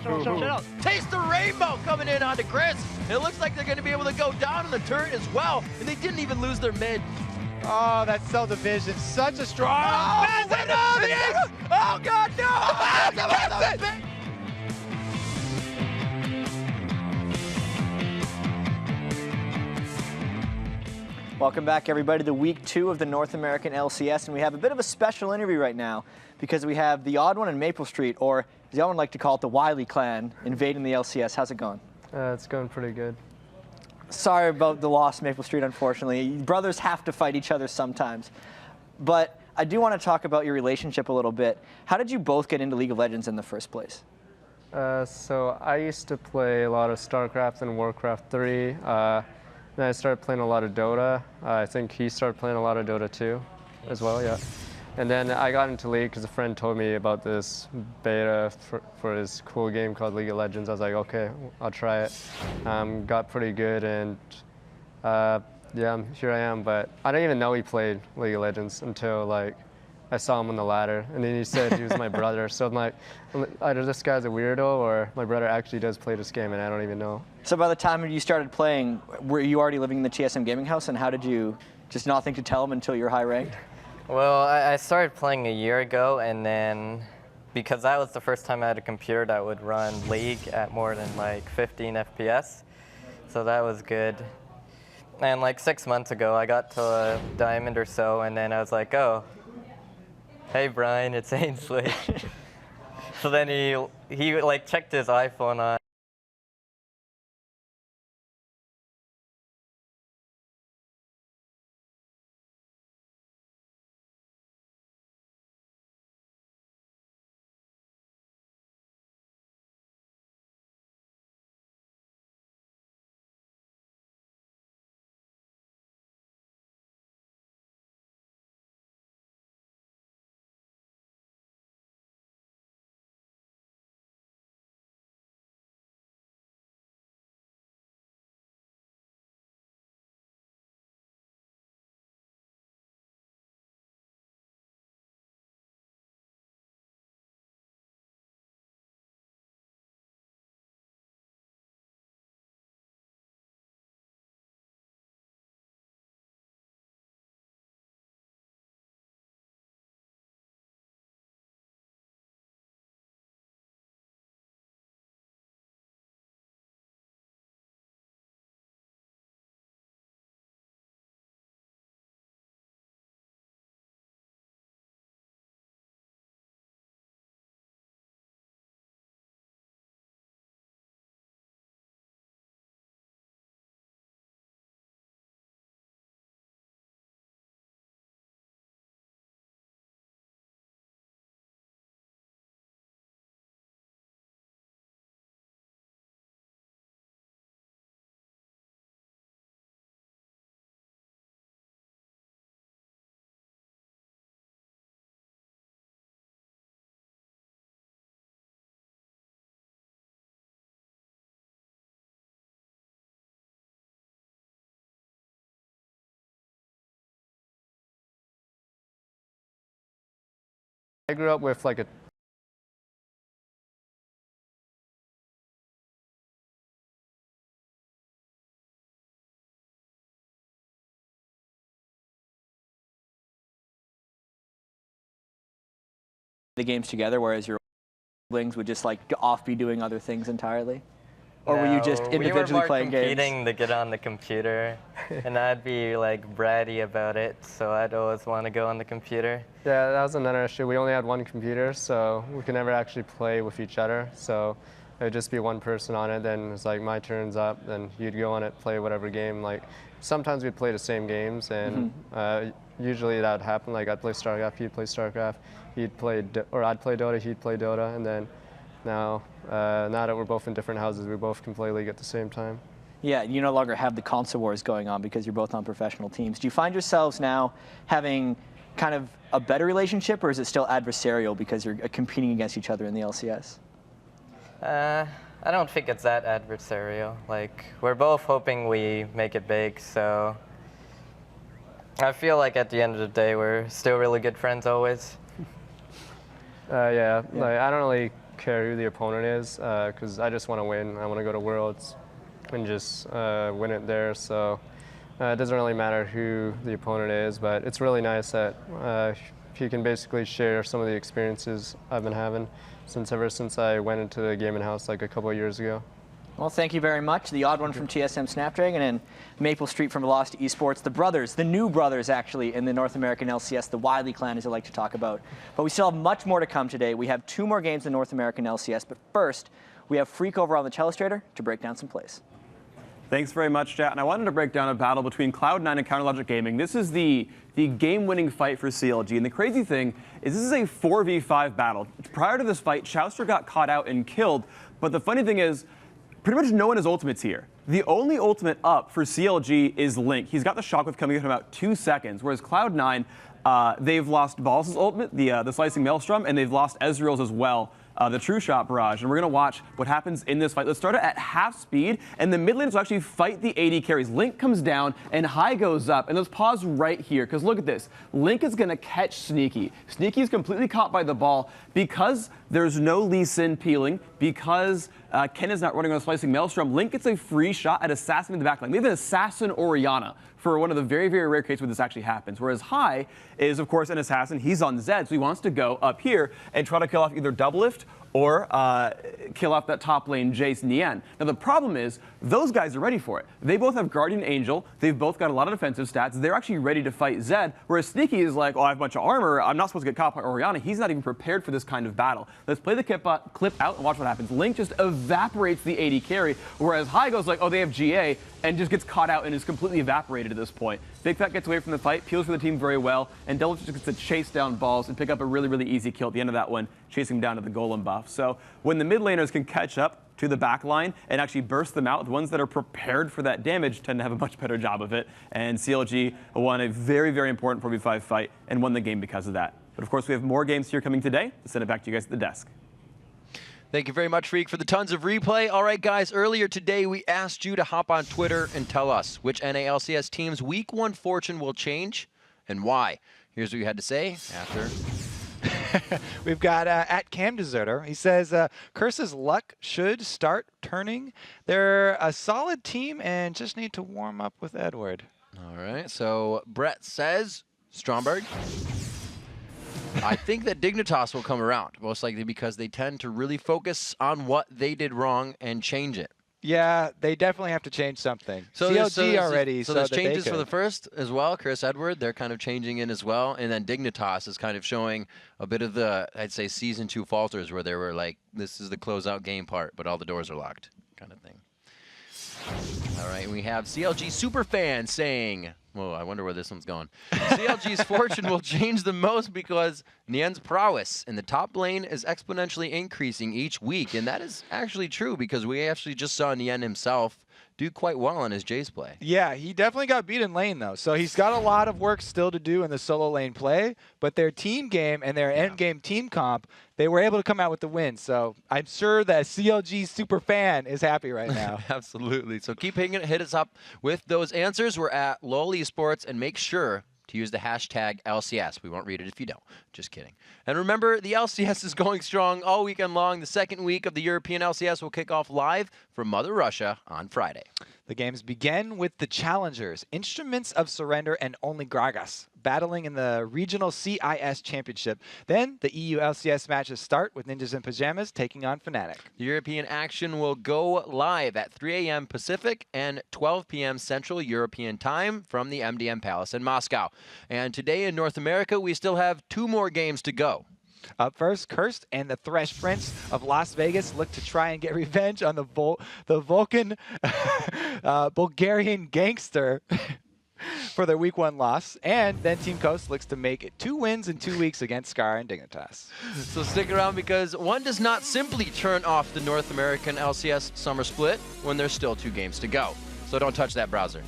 Taste the rainbow coming in onto Chris. It looks like they're going to be able to go down in the turret as well, and they didn't even lose their mid. Oh, that cell division, such a strong. Oh, oh God, no! Welcome back, everybody, to week 2 of the North American LCS, and we have a bit of a special interview right now because we have the Odd One in Maple Street, or as y'all would like to call it, the Wyllie clan, invading the LCS. How's it going? It's going pretty good. Sorry about the loss, Maple Street, unfortunately. Brothers have to fight each other sometimes. But I do want to talk about your relationship a little bit. How did you both get into League of Legends in the first place? So I used to play a lot of StarCraft and Warcraft 3. Then I started playing a lot of Dota. I think he started playing a lot of Dota too, as well, yeah. And then I got into League because a friend told me about this beta for his cool game called League of Legends. I was like, okay, I'll try it. Got pretty good, and yeah, here I am. But I didn't even know he played League of Legends until like I saw him on the ladder, and then he said he was my brother. So I'm like, either this guy's a weirdo or my brother actually does play this game, and I don't even know. So by the time you started playing, were you already living in the TSM gaming house, and how did you just not think to tell him until you're high ranked? Well, I started playing a year ago, and then because that was the first time I had a computer that would run League at more than like 15 FPS, so that was good. And like 6 months ago, I got to a diamond or so, and then I was like, oh, hey Brian, it's Ainsley. So then he like checked his iPhone on. I grew up with like the games together, whereas your siblings would just like off be doing other things entirely? Or were you just individually playing games? We were more competing to get on the computer, and I'd be like bratty about it, so I'd always want to go on the computer. Yeah, that was another issue. We only had one computer, so we could never actually play with each other. So it would just be one person on it, then it's like my turn's up, then you'd go on it, play whatever game. Like sometimes we'd play the same games, and usually that would happen. Like I'd play StarCraft, he'd play StarCraft, I'd play Dota, he'd play Dota, and then now that we're both in different houses, we both can play League at the same time. Yeah, you no longer have the console wars going on because you're both on professional teams. Do you find yourselves now having kind of a better relationship, or is it still adversarial because you're competing against each other in the LCS? I don't think it's that adversarial. Like, we're both hoping we make it big, so I feel like at the end of the day, we're still really good friends always. Yeah, like, I don't really care who the opponent is because I just want to win. I want to go to Worlds and just win it there. So it doesn't really matter who the opponent is, but it's really nice that you can basically share some of the experiences I've been having ever since I went into the gaming house like a couple of years ago. Well, thank you very much. The odd one from TSM Snapdragon and Maple Street from Velocity Esports, the brothers, the new brothers actually in the North American LCS, the Wyllie clan as I like to talk about. But we still have much more to come today. We have 2 more games in the North American LCS, but first we have Freak over on the Telestrator to break down some plays. Thanks very much, Jatt. And I wanted to break down a battle between Cloud9 and Counterlogic Gaming. This is the game-winning fight for CLG. And the crazy thing is this is a 4v5 battle. Prior to this fight, Chouster got caught out and killed. But the funny thing is, pretty much no one has ultimates here. The only ultimate up for CLG is Link. He's got the Shockwave coming in about 2 seconds, whereas Cloud9, they've lost Balls' ultimate, the Slicing Maelstrom, and they've lost Ezreal's as well, the True Shot Barrage. And we're going to watch what happens in this fight. Let's start it at half speed, and the mid laners will actually fight the AD carries. Link comes down, and High goes up. And let's pause right here, because look at this. Link is going to catch Sneaky. Sneaky is completely caught by the ball because there's no Lee Sin peeling, because Ken is not running on a Slicing Maelstrom. Link gets a free shot at Assassin in the backline. We have an Assassin Orianna for one of the very, very rare cases where this actually happens. Whereas High is, of course, an Assassin. He's on Zed, so he wants to go up here and try to kill off either Double Lift or kill off that top lane Jace Nian. Now the problem is, those guys are ready for it. They both have Guardian Angel, they've both got a lot of defensive stats, they're actually ready to fight Zed, whereas Sneaky is like, oh, I have a bunch of armor, I'm not supposed to get caught by Orianna. He's not even prepared for this kind of battle. Let's play the clip out and watch what happens. Link just evaporates the AD carry, whereas High goes like, oh, they have GA, and just gets caught out and is completely evaporated at this point. Big Fat gets away from the fight, peels for the team very well, and Devil just gets to chase down Balls and pick up a really, really easy kill at the end of that one, chasing him down to the Golem buff. So when the mid laners can catch up to the back line and actually burst them out, the ones that are prepared for that damage tend to have a much better job of it. And CLG won a very, very important 4v5 fight and won the game because of that. But of course, we have more games here coming today. Let's send it back to you guys at the desk. Thank you very much, Freak, for the tons of replay. All right, guys, earlier today we asked you to hop on Twitter and tell us which NALCS team's Week 1 fortune will change and why. Here's what you had to say after. We've got at Cam Deserter. He says, Curse's luck should start turning. They're a solid team and just need to warm up with Edward. All right, so Brett says, Stromberg. I think that Dignitas will come around, most likely because they tend to really focus on what they did wrong and change it. Yeah, they definitely have to change something. So CLG already. So there's changes for the first as well. Chris Edward, they're kind of changing in as well. And then Dignitas is kind of showing a bit of the, I'd say, Season 2 falters where they were like, this is the closeout game part, but all the doors are locked kind of thing. All right, we have CLG Superfan saying, whoa, I wonder where this one's going. CLG's fortune will change the most because Nian's prowess in the top lane is exponentially increasing each week. And that is actually true because we actually just saw Nian himself do quite well on his Jace play. Yeah, he definitely got beat in lane, though. So he's got a lot of work still to do in the solo lane play. But their team game and their end game team comp, they were able to come out with the win. So I'm sure that CLG super fan is happy right now. Absolutely. So keep hit us up with those answers. We're at LOL Esports, and make sure to use the hashtag LCS. We won't read it if you don't. Just kidding. And remember, the LCS is going strong all weekend long. The second week of the European LCS will kick off live from Mother Russia on Friday. The games begin with the challengers, Instruments of Surrender and Only Gragas, battling in the regional CIS championship. Then the EU LCS matches start with Ninjas in Pajamas taking on Fnatic. The European action will go live at 3 a.m. Pacific and 12 p.m. Central European time from the MDM Palace in Moscow. And today in North America, we still have 2 more games to go. Up first, Cursed and the Thresh Prince of Las Vegas look to try and get revenge on the Vulcan Bulgarian gangster for their Week 1 loss. And then Team Coast looks to make it 2 wins in 2 weeks against Scar and Dignitas. So stick around because one does not simply turn off the North American LCS summer split when there's still 2 games to go. So don't touch that browser.